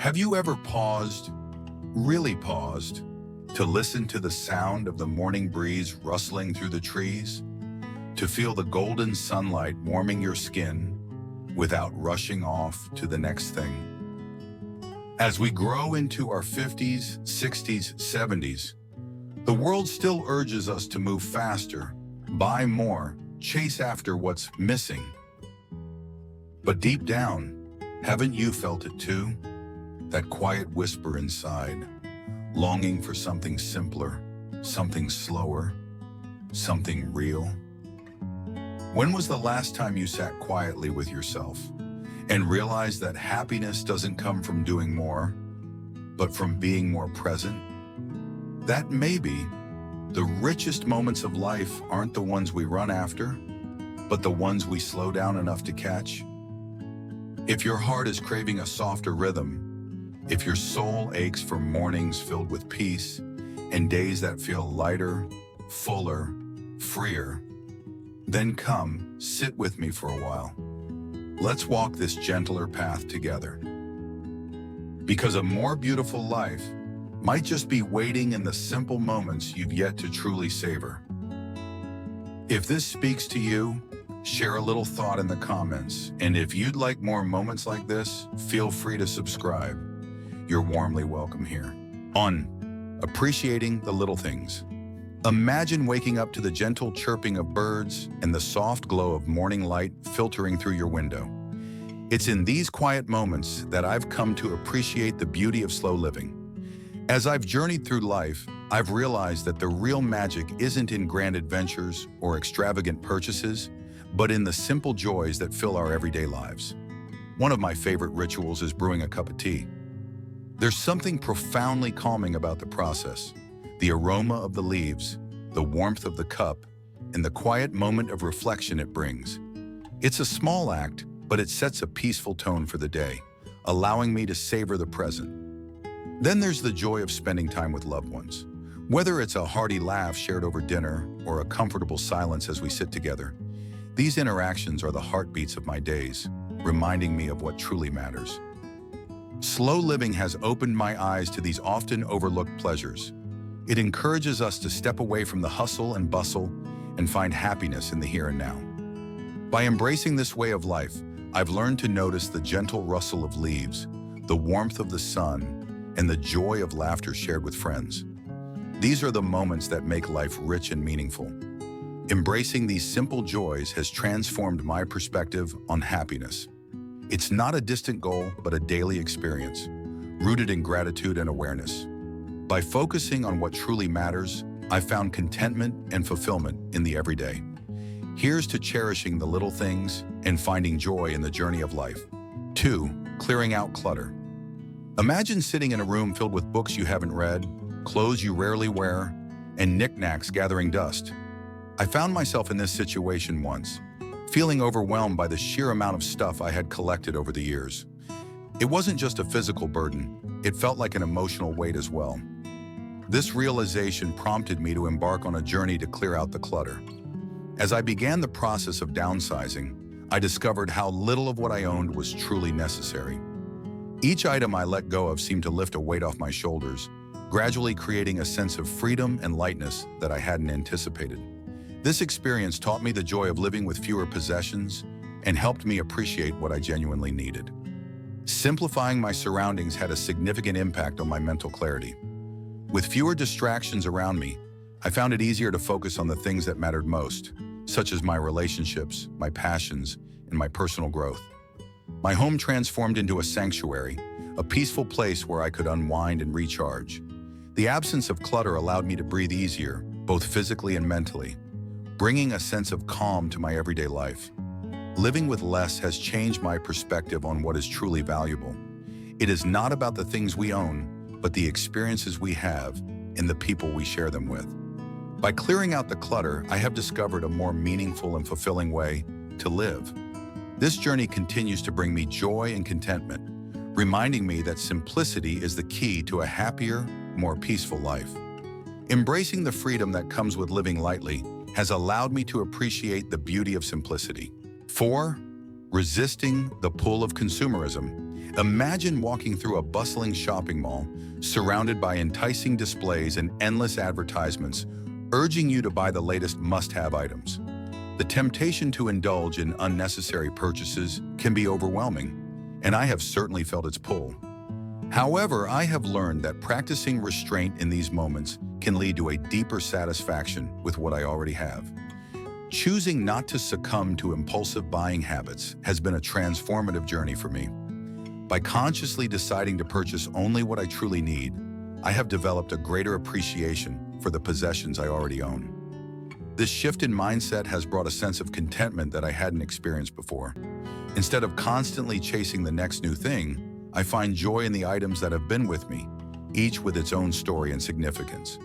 Have you ever paused, really paused, to listen to the sound of the morning breeze rustling through the trees? To feel the golden sunlight warming your skin without rushing off to the next thing? As we grow into our 50s, 60s, 70s, the world still urges us to move faster, buy more, chase after what's missing. But deep down, haven't you felt it too? That quiet whisper inside, longing for something simpler, something slower, something real. When was the last time you sat quietly with yourself and realized that happiness doesn't come from doing more, but from being more present? That maybe the richest moments of life aren't the ones we run after, but the ones we slow down enough to catch. If your heart is craving a softer rhythm, if your soul aches for mornings filled with peace and days that feel lighter, fuller, freer, then come, sit with me for a while. Let's walk this gentler path together. Because a more beautiful life might just be waiting in the simple moments you've yet to truly savor. If this speaks to you, share a little thought in the comments. And if you'd like more moments like this, feel free to subscribe. You're warmly welcome here. On Appreciating the Little Things. Imagine waking up to the gentle chirping of birds and the soft glow of morning light filtering through your window. It's in these quiet moments that I've come to appreciate the beauty of slow living. As I've journeyed through life, I've realized that the real magic isn't in grand adventures or extravagant purchases, but in the simple joys that fill our everyday lives. One of my favorite rituals is brewing a cup of tea. There's something profoundly calming about the process. The aroma of the leaves, the warmth of the cup, and the quiet moment of reflection it brings. It's a small act, but it sets a peaceful tone for the day, allowing me to savor the present. Then there's the joy of spending time with loved ones. Whether it's a hearty laugh shared over dinner or a comfortable silence as we sit together, these interactions are the heartbeats of my days, reminding me of what truly matters. Slow living has opened my eyes to these often overlooked pleasures. It encourages us to step away from the hustle and bustle and find happiness in the here and now. By embracing this way of life, I've learned to notice the gentle rustle of leaves, the warmth of the sun, and the joy of laughter shared with friends. These are the moments that make life rich and meaningful. Embracing these simple joys has transformed my perspective on happiness. It's not a distant goal, but a daily experience, rooted in gratitude and awareness. By focusing on what truly matters, I've found contentment and fulfillment in the everyday. Here's to cherishing the little things and finding joy in the journey of life. 2. Clearing out clutter. Imagine sitting in a room filled with books you haven't read, clothes you rarely wear, and knickknacks gathering dust. I found myself in this situation once, feeling overwhelmed by the sheer amount of stuff I had collected over the years. It wasn't just a physical burden, it felt like an emotional weight as well. This realization prompted me to embark on a journey to clear out the clutter. As I began the process of downsizing, I discovered how little of what I owned was truly necessary. Each item I let go of seemed to lift a weight off my shoulders, gradually creating a sense of freedom and lightness that I hadn't anticipated. This experience taught me the joy of living with fewer possessions and helped me appreciate what I genuinely needed. Simplifying my surroundings had a significant impact on my mental clarity. With fewer distractions around me, I found it easier to focus on the things that mattered most, such as my relationships, my passions, and my personal growth. My home transformed into a sanctuary, a peaceful place where I could unwind and recharge. The absence of clutter allowed me to breathe easier, both physically and mentally, bringing a sense of calm to my everyday life. Living with less has changed my perspective on what is truly valuable. It is not about the things we own, but the experiences we have and the people we share them with. By clearing out the clutter, I have discovered a more meaningful and fulfilling way to live. This journey continues to bring me joy and contentment, reminding me that simplicity is the key to a happier, more peaceful life. Embracing the freedom that comes with living lightly has allowed me to appreciate the beauty of simplicity. 4. Resisting the pull of consumerism. Imagine walking through a bustling shopping mall, surrounded by enticing displays and endless advertisements, urging you to buy the latest must-have items. The temptation to indulge in unnecessary purchases can be overwhelming, and I have certainly felt its pull. However, I have learned that practicing restraint in these moments can lead to a deeper satisfaction with what I already have. Choosing not to succumb to impulsive buying habits has been a transformative journey for me. By consciously deciding to purchase only what I truly need, I have developed a greater appreciation for the possessions I already own. This shift in mindset has brought a sense of contentment that I hadn't experienced before. Instead of constantly chasing the next new thing, I find joy in the items that have been with me, each with its own story and significance.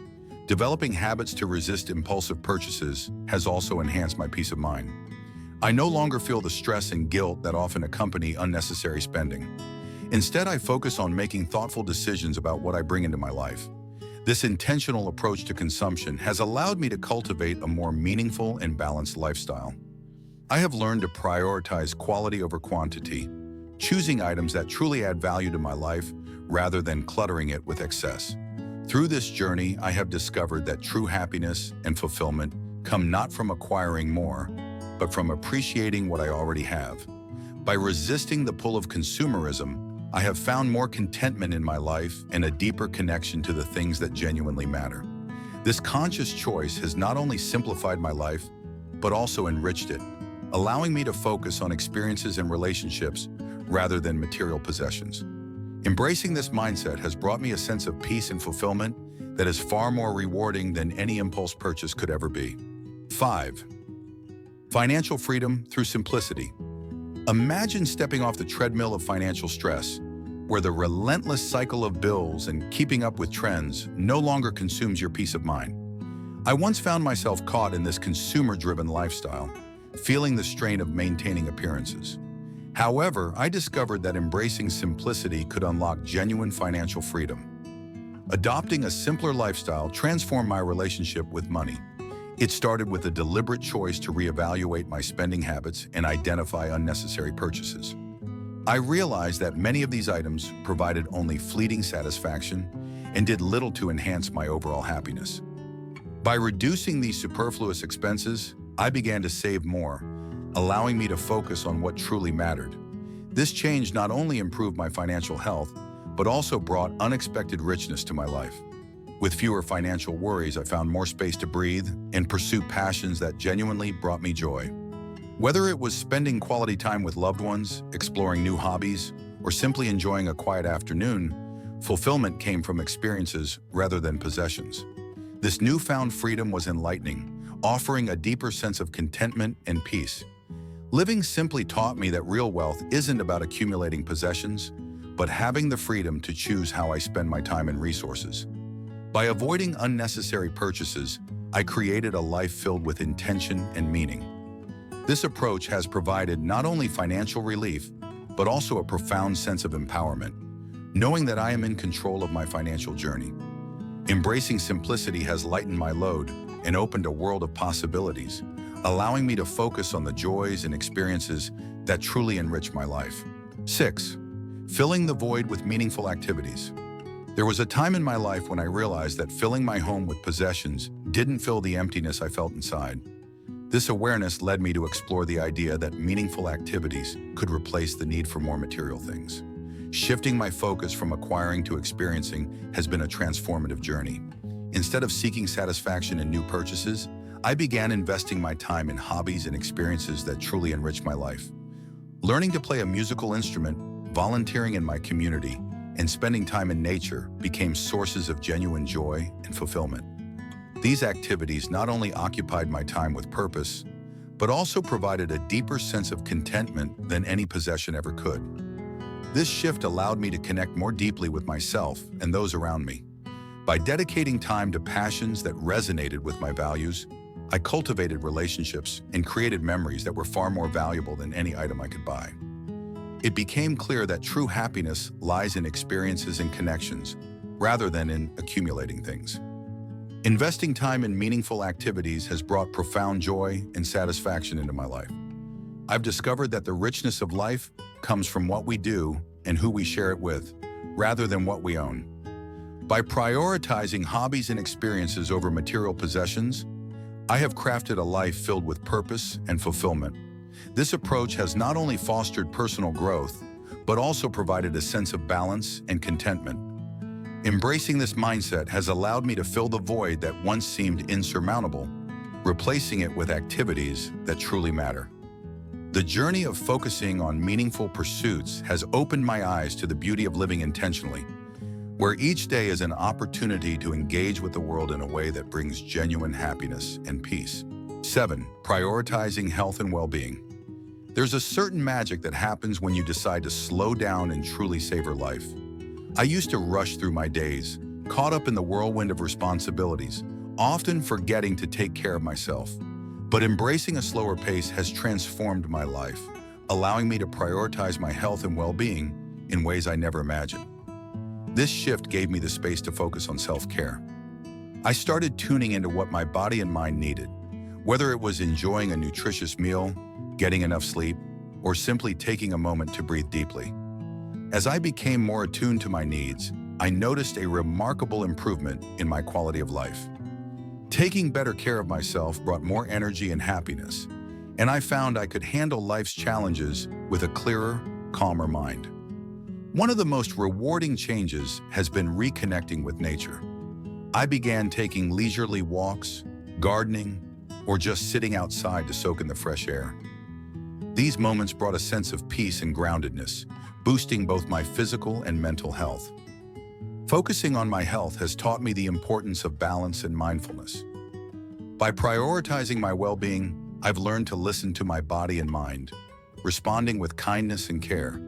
Developing habits to resist impulsive purchases has also enhanced my peace of mind. I no longer feel the stress and guilt that often accompany unnecessary spending. Instead, I focus on making thoughtful decisions about what I bring into my life. This intentional approach to consumption has allowed me to cultivate a more meaningful and balanced lifestyle. I have learned to prioritize quality over quantity, choosing items that truly add value to my life rather than cluttering it with excess. Through this journey, I have discovered that true happiness and fulfillment come not from acquiring more, but from appreciating what I already have. By resisting the pull of consumerism, I have found more contentment in my life and a deeper connection to the things that genuinely matter. This conscious choice has not only simplified my life, but also enriched it, allowing me to focus on experiences and relationships rather than material possessions. Embracing this mindset has brought me a sense of peace and fulfillment that is far more rewarding than any impulse purchase could ever be. 5. Financial freedom through simplicity. Imagine stepping off the treadmill of financial stress, where the relentless cycle of bills and keeping up with trends no longer consumes your peace of mind. I once found myself caught in this consumer-driven lifestyle, feeling the strain of maintaining appearances. However, I discovered that embracing simplicity could unlock genuine financial freedom. Adopting a simpler lifestyle transformed my relationship with money. It started with a deliberate choice to reevaluate my spending habits and identify unnecessary purchases. I realized that many of these items provided only fleeting satisfaction and did little to enhance my overall happiness. By reducing these superfluous expenses, I began to save more, allowing me to focus on what truly mattered. This change not only improved my financial health, but also brought unexpected richness to my life. With fewer financial worries, I found more space to breathe and pursue passions that genuinely brought me joy. Whether it was spending quality time with loved ones, exploring new hobbies, or simply enjoying a quiet afternoon, fulfillment came from experiences rather than possessions. This newfound freedom was enlightening, offering a deeper sense of contentment and peace. Living simply taught me that real wealth isn't about accumulating possessions, but having the freedom to choose how I spend my time and resources. By avoiding unnecessary purchases, I created a life filled with intention and meaning. This approach has provided not only financial relief, but also a profound sense of empowerment, knowing that I am in control of my financial journey. Embracing simplicity has lightened my load and opened a world of possibilities, allowing me to focus on the joys and experiences that truly enrich my life. 6. Filling the void with meaningful activities. There was a time in my life when I realized that filling my home with possessions didn't fill the emptiness I felt inside. This awareness led me to explore the idea that meaningful activities could replace the need for more material things. Shifting my focus from acquiring to experiencing has been a transformative journey. Instead of seeking satisfaction in new purchases, I began investing my time in hobbies and experiences that truly enrich my life. Learning to play a musical instrument, volunteering in my community, and spending time in nature became sources of genuine joy and fulfillment. These activities not only occupied my time with purpose, but also provided a deeper sense of contentment than any possession ever could. This shift allowed me to connect more deeply with myself and those around me. By dedicating time to passions that resonated with my values, I cultivated relationships and created memories that were far more valuable than any item I could buy. It became clear that true happiness lies in experiences and connections, rather than in accumulating things. Investing time in meaningful activities has brought profound joy and satisfaction into my life. I've discovered that the richness of life comes from what we do and who we share it with, rather than what we own. By prioritizing hobbies and experiences over material possessions, I have crafted a life filled with purpose and fulfillment. This approach has not only fostered personal growth, but also provided a sense of balance and contentment. Embracing this mindset has allowed me to fill the void that once seemed insurmountable, replacing it with activities that truly matter. The journey of focusing on meaningful pursuits has opened my eyes to the beauty of living intentionally, where each day is an opportunity to engage with the world in a way that brings genuine happiness and peace. 7. Prioritizing health and well-being. There's a certain magic that happens when you decide to slow down and truly savor life. I used to rush through my days, caught up in the whirlwind of responsibilities, often forgetting to take care of myself. But embracing a slower pace has transformed my life, allowing me to prioritize my health and well-being in ways I never imagined. This shift gave me the space to focus on self-care. I started tuning into what my body and mind needed, whether it was enjoying a nutritious meal, getting enough sleep, or simply taking a moment to breathe deeply. As I became more attuned to my needs, I noticed a remarkable improvement in my quality of life. Taking better care of myself brought more energy and happiness, and I found I could handle life's challenges with a clearer, calmer mind. One of the most rewarding changes has been reconnecting with nature. I began taking leisurely walks, gardening, or just sitting outside to soak in the fresh air. These moments brought a sense of peace and groundedness, boosting both my physical and mental health. Focusing on my health has taught me the importance of balance and mindfulness. By prioritizing my well-being, I've learned to listen to my body and mind, responding with kindness and care.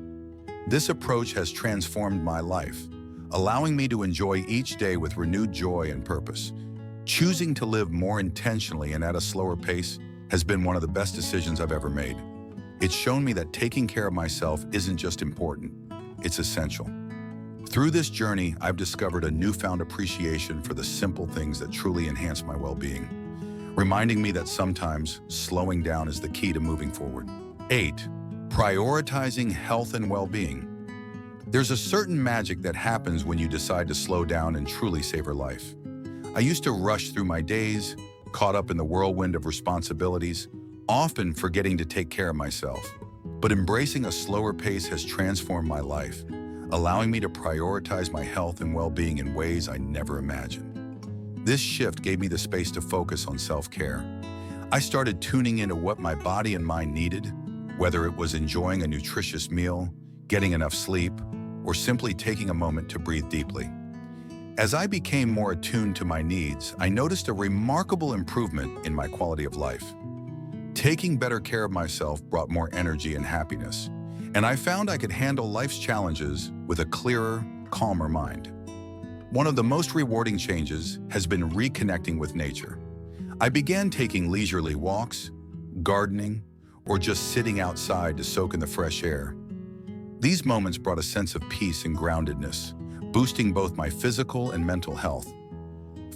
This approach has transformed my life, allowing me to enjoy each day with renewed joy and purpose. Choosing to live more intentionally and at a slower pace has been one of the best decisions I've ever made. It's shown me that taking care of myself isn't just important, it's essential. Through this journey, I've discovered a newfound appreciation for the simple things that truly enhance my well-being, reminding me that sometimes slowing down is the key to moving forward. 8. Prioritizing health and well-being. There's a certain magic that happens when you decide to slow down and truly savor life. I used to rush through my days, caught up in the whirlwind of responsibilities, often forgetting to take care of myself. But embracing a slower pace has transformed my life, allowing me to prioritize my health and well-being in ways I never imagined. This shift gave me the space to focus on self-care. I started tuning into what my body and mind needed, whether it was enjoying a nutritious meal, getting enough sleep, or simply taking a moment to breathe deeply. As I became more attuned to my needs, I noticed a remarkable improvement in my quality of life. Taking better care of myself brought more energy and happiness, and I found I could handle life's challenges with a clearer, calmer mind. One of the most rewarding changes has been reconnecting with nature. I began taking leisurely walks, gardening, or just sitting outside to soak in the fresh air. These moments brought a sense of peace and groundedness, boosting both my physical and mental health.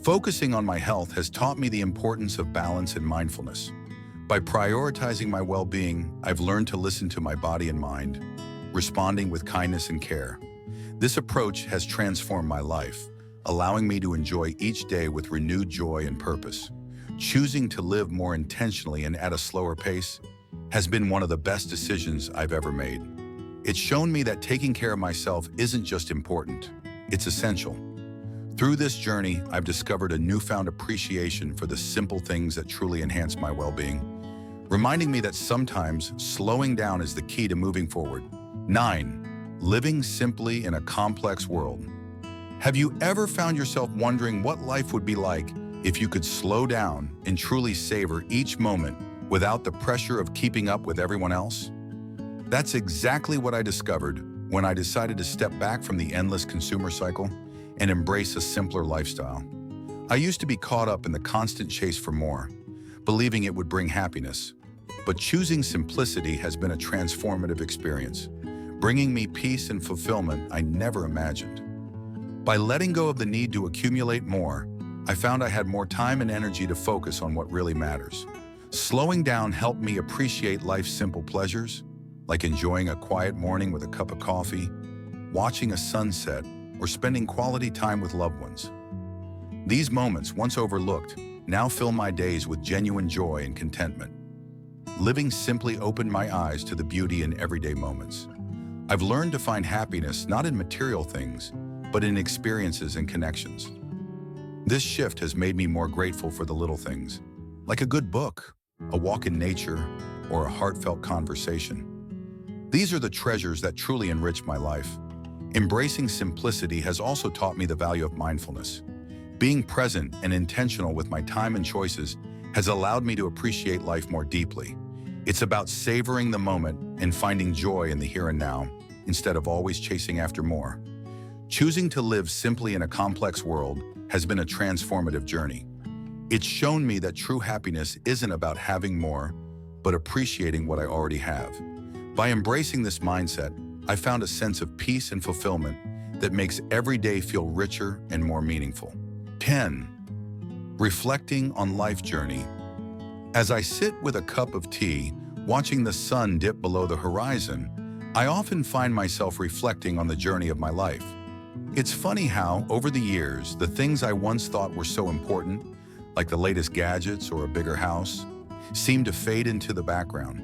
Focusing on my health has taught me the importance of balance and mindfulness. By prioritizing my well-being, I've learned to listen to my body and mind, responding with kindness and care. This approach has transformed my life, allowing me to enjoy each day with renewed joy and purpose. Choosing to live more intentionally and at a slower pace has been one of the best decisions I've ever made. It's shown me that taking care of myself isn't just important, it's essential. Through this journey, I've discovered a newfound appreciation for the simple things that truly enhance my well-being, reminding me that sometimes slowing down is the key to moving forward. 9. Living simply in a complex world. Have you ever found yourself wondering what life would be like if you could slow down and truly savor each moment without the pressure of keeping up with everyone else? That's exactly what I discovered when I decided to step back from the endless consumer cycle and embrace a simpler lifestyle. I used to be caught up in the constant chase for more, believing it would bring happiness. But choosing simplicity has been a transformative experience, bringing me peace and fulfillment I never imagined. By letting go of the need to accumulate more, I found I had more time and energy to focus on what really matters. Slowing down helped me appreciate life's simple pleasures, like enjoying a quiet morning with a cup of coffee, watching a sunset, or spending quality time with loved ones. These moments, once overlooked, now fill my days with genuine joy and contentment. Living simply opened my eyes to the beauty in everyday moments. I've learned to find happiness not in material things, but in experiences and connections. This shift has made me more grateful for the little things, like a good book, a walk in nature, or a heartfelt conversation. These are the treasures that truly enrich my life. Embracing simplicity has also taught me the value of mindfulness. Being present and intentional with my time and choices has allowed me to appreciate life more deeply. It's about savoring the moment and finding joy in the here and now, instead of always chasing after more. Choosing to live simply in a complex world has been a transformative journey. It's shown me that true happiness isn't about having more, but appreciating what I already have. By embracing this mindset, I found a sense of peace and fulfillment that makes every day feel richer and more meaningful. 10. Reflecting on life journey. As I sit with a cup of tea, watching the sun dip below the horizon, I often find myself reflecting on the journey of my life. It's funny how, over the years, the things I once thought were so important, like the latest gadgets or a bigger house, seem to fade into the background.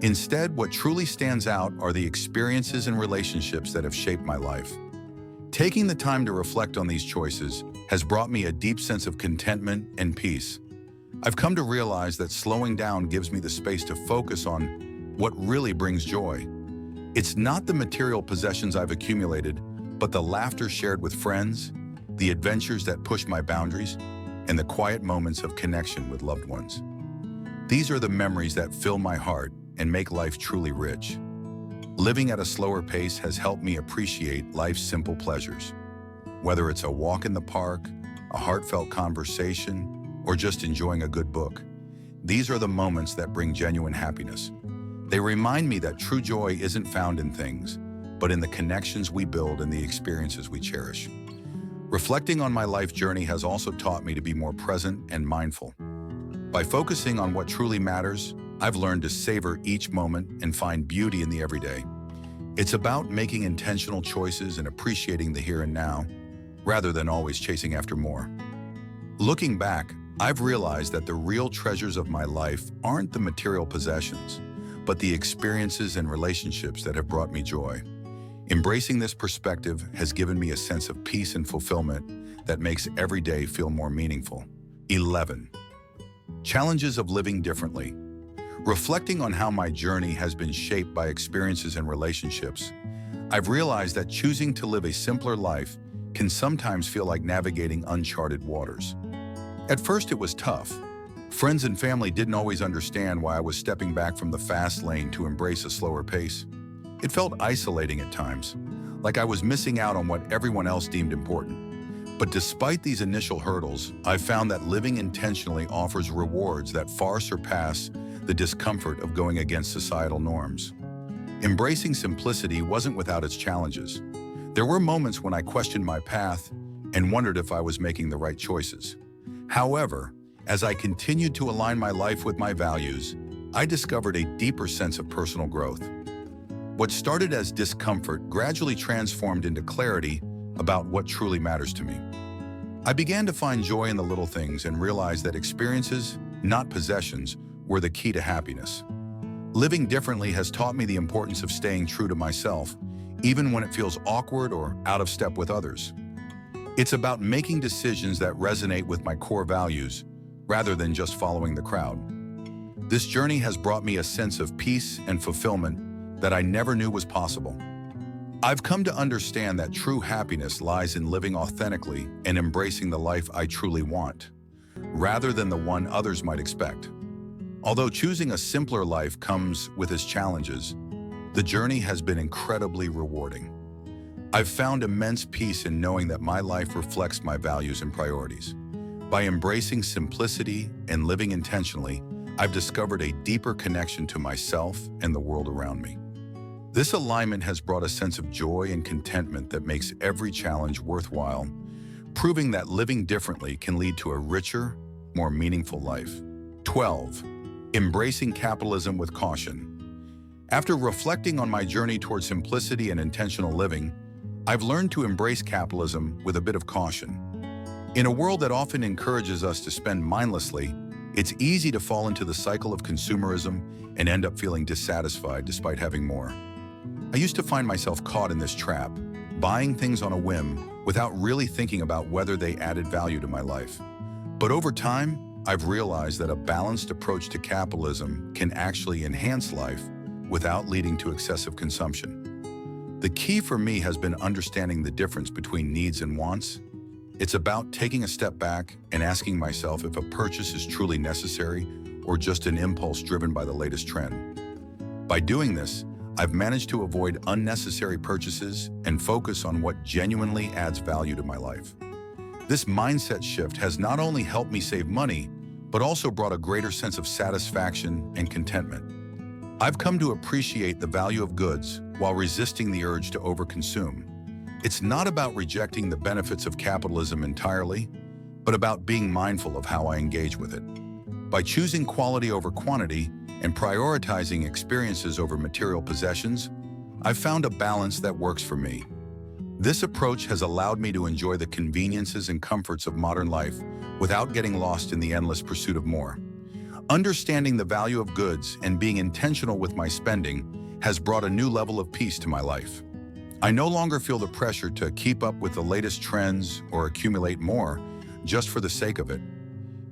Instead, what truly stands out are the experiences and relationships that have shaped my life. Taking the time to reflect on these choices has brought me a deep sense of contentment and peace. I've come to realize that slowing down gives me the space to focus on what really brings joy. It's not the material possessions I've accumulated, but the laughter shared with friends, the adventures that push my boundaries, and the quiet moments of connection with loved ones. These are the memories that fill my heart and make life truly rich. Living at a slower pace has helped me appreciate life's simple pleasures. Whether it's a walk in the park, a heartfelt conversation, or just enjoying a good book, these are the moments that bring genuine happiness. They remind me that true joy isn't found in things, but in the connections we build and the experiences we cherish. Reflecting on my life journey has also taught me to be more present and mindful. By focusing on what truly matters, I've learned to savor each moment and find beauty in the everyday. It's about making intentional choices and appreciating the here and now, rather than always chasing after more. Looking back, I've realized that the real treasures of my life aren't the material possessions, but the experiences and relationships that have brought me joy. Embracing this perspective has given me a sense of peace and fulfillment that makes every day feel more meaningful. 11. Challenges of living differently. Reflecting on how my journey has been shaped by experiences and relationships, I've realized that choosing to live a simpler life can sometimes feel like navigating uncharted waters. At first, it was tough. Friends and family didn't always understand why I was stepping back from the fast lane to embrace a slower pace. It felt isolating at times, like I was missing out on what everyone else deemed important. But despite these initial hurdles, I've found that living intentionally offers rewards that far surpass the discomfort of going against societal norms. Embracing simplicity wasn't without its challenges. There were moments when I questioned my path and wondered if I was making the right choices. However, as I continued to align my life with my values, I discovered a deeper sense of personal growth. What started as discomfort gradually transformed into clarity about what truly matters to me. I began to find joy in the little things and realized that experiences, not possessions, were the key to happiness. Living differently has taught me the importance of staying true to myself, even when it feels awkward or out of step with others. It's about making decisions that resonate with my core values, rather than just following the crowd. This journey has brought me a sense of peace and fulfillment that I never knew was possible. I've come to understand that true happiness lies in living authentically and embracing the life I truly want, rather than the one others might expect. Although choosing a simpler life comes with its challenges, the journey has been incredibly rewarding. I've found immense peace in knowing that my life reflects my values and priorities. By embracing simplicity and living intentionally, I've discovered a deeper connection to myself and the world around me. This alignment has brought a sense of joy and contentment that makes every challenge worthwhile, proving that living differently can lead to a richer, more meaningful life. 12. Embracing capitalism with caution. After reflecting on my journey toward simplicity and intentional living, I've learned to embrace capitalism with a bit of caution. In a world that often encourages us to spend mindlessly, it's easy to fall into the cycle of consumerism and end up feeling dissatisfied despite having more. I used to find myself caught in this trap, buying things on a whim without really thinking about whether they added value to my life. But over time, I've realized that a balanced approach to capitalism can actually enhance life without leading to excessive consumption. The key for me has been understanding the difference between needs and wants. It's about taking a step back and asking myself if a purchase is truly necessary or just an impulse driven by the latest trend. By doing this, I've managed to avoid unnecessary purchases and focus on what genuinely adds value to my life. This mindset shift has not only helped me save money, but also brought a greater sense of satisfaction and contentment. I've come to appreciate the value of goods while resisting the urge to overconsume. It's not about rejecting the benefits of capitalism entirely, but about being mindful of how I engage with it. By choosing quality over quantity and prioritizing experiences over material possessions, I've found a balance that works for me. This approach has allowed me to enjoy the conveniences and comforts of modern life without getting lost in the endless pursuit of more. Understanding the value of goods and being intentional with my spending has brought a new level of peace to my life. I no longer feel the pressure to keep up with the latest trends or accumulate more just for the sake of it.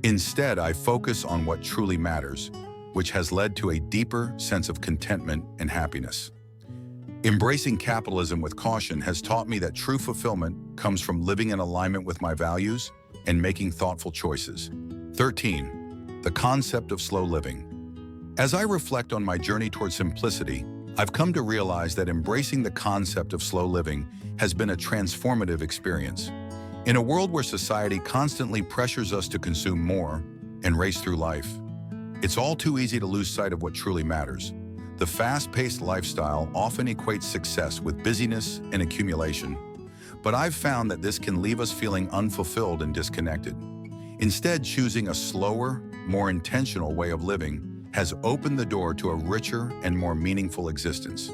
Instead, I focus on what truly matters, which has led to a deeper sense of contentment and happiness. Embracing capitalism with caution has taught me that true fulfillment comes from living in alignment with my values and making thoughtful choices. 13. The concept of slow living. As I reflect on my journey toward simplicity, I've come to realize that embracing the concept of slow living has been a transformative experience. In a world where society constantly pressures us to consume more and race through life, it's all too easy to lose sight of what truly matters. The fast-paced lifestyle often equates success with busyness and accumulation, but I've found that this can leave us feeling unfulfilled and disconnected. Instead, choosing a slower, more intentional way of living has opened the door to a richer and more meaningful existence.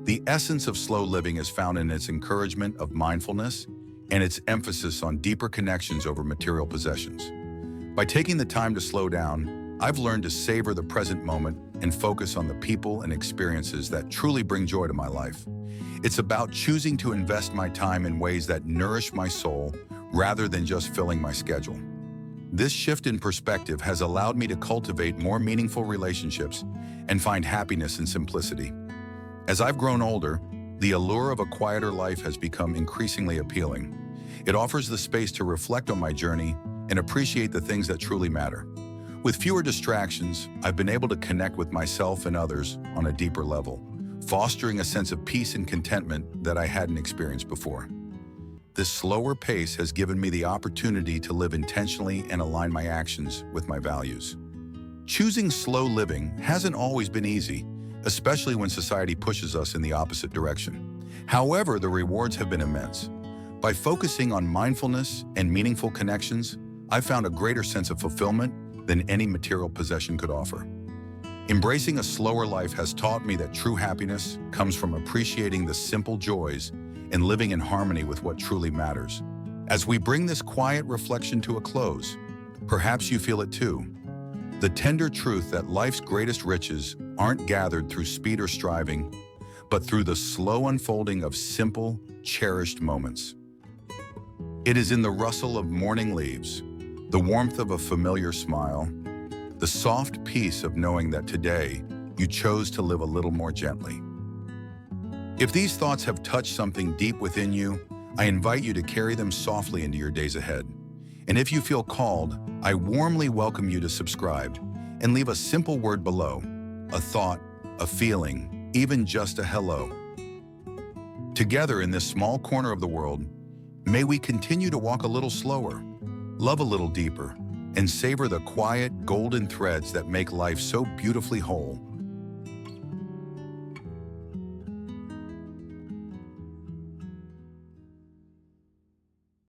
The essence of slow living is found in its encouragement of mindfulness and its emphasis on deeper connections over material possessions. By taking the time to slow down, I've learned to savor the present moment and focus on the people and experiences that truly bring joy to my life. It's about choosing to invest my time in ways that nourish my soul rather than just filling my schedule. This shift in perspective has allowed me to cultivate more meaningful relationships and find happiness in simplicity. As I've grown older, the allure of a quieter life has become increasingly appealing. It offers the space to reflect on my journey and appreciate the things that truly matter. With fewer distractions, I've been able to connect with myself and others on a deeper level, fostering a sense of peace and contentment that I hadn't experienced before. This slower pace has given me the opportunity to live intentionally and align my actions with my values. Choosing slow living hasn't always been easy, especially when society pushes us in the opposite direction. However, the rewards have been immense. By focusing on mindfulness and meaningful connections, I've found a greater sense of fulfillment than any material possession could offer. Embracing a slower life has taught me that true happiness comes from appreciating the simple joys and living in harmony with what truly matters. As we bring this quiet reflection to a close, perhaps you feel it too. The tender truth that life's greatest riches aren't gathered through speed or striving, but through the slow unfolding of simple, cherished moments. It is in the rustle of morning leaves, the warmth of a familiar smile, the soft peace of knowing that today you chose to live a little more gently. If these thoughts have touched something deep within you, I invite you to carry them softly into your days ahead. And if you feel called, I warmly welcome you to subscribe and leave a simple word below, a thought, a feeling, even just a hello. Together in this small corner of the world, may we continue to walk a little slower, love a little deeper, and savor the quiet, golden threads that make life so beautifully whole.